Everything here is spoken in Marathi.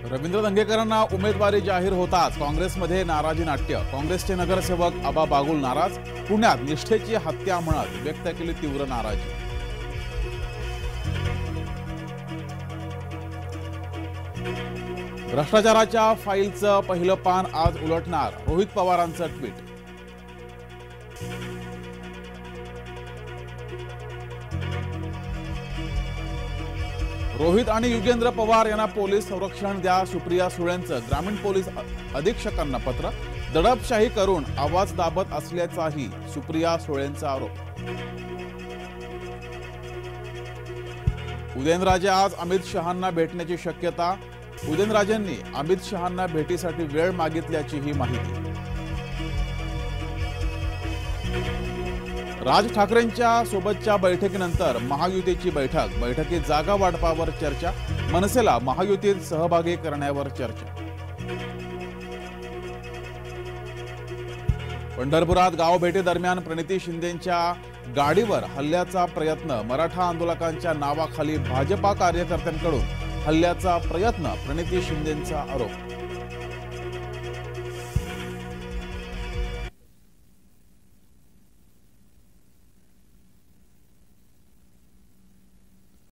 रवींद्र दंगेकरांना उमेदवारी जाहीर होताच काँग्रेसमध्ये नाराजी नाट्य। काँग्रेसचे नगरसेवक आबा बागुल नाराज। पुण्यात निष्ठेची हत्या म्हणत व्यक्त केली तीव्र नाराजी। भ्रष्टाचाराच्या फाईलचं पहिलं पान आज उलटणार, रोहित पवारांचं ट्विट। रोहित आणि युगेंद्र पवार यांना पोलीस संरक्षण द्या, सुप्रिया सुळेंचं ग्रामीण पोलीस अधीक्षकांना पत्र। दडपशाही करून आवाज दाबत असल्याचाही सुप्रिया सुळेंचा आरोप। उदयनराजे आज अमित शहांना भेटण्याची शक्यता। उदयनराजेंनी अमित शहांना भेटीसाठी वेळ मागितल्याची ही माहिती। राज ठाकरेंच्या सोबतच्या बैठकीनंतर महायुतीची बैठकीत जागा वाटपावर चर्चा। मनसेला महायुतीत सहभागी करण्यावर चर्चा। पंढरपुरात गाव भेटीदरम्यान प्रणिती शिंदेंच्या गाडीवर हल्ल्याचा प्रयत्न। मराठा आंदोलकांच्या नावाखाली भाजपा कार्यकर्त्यांकडून हल्ल्याचा प्रयत्न, प्रणिती शिंदेंचा आरोप।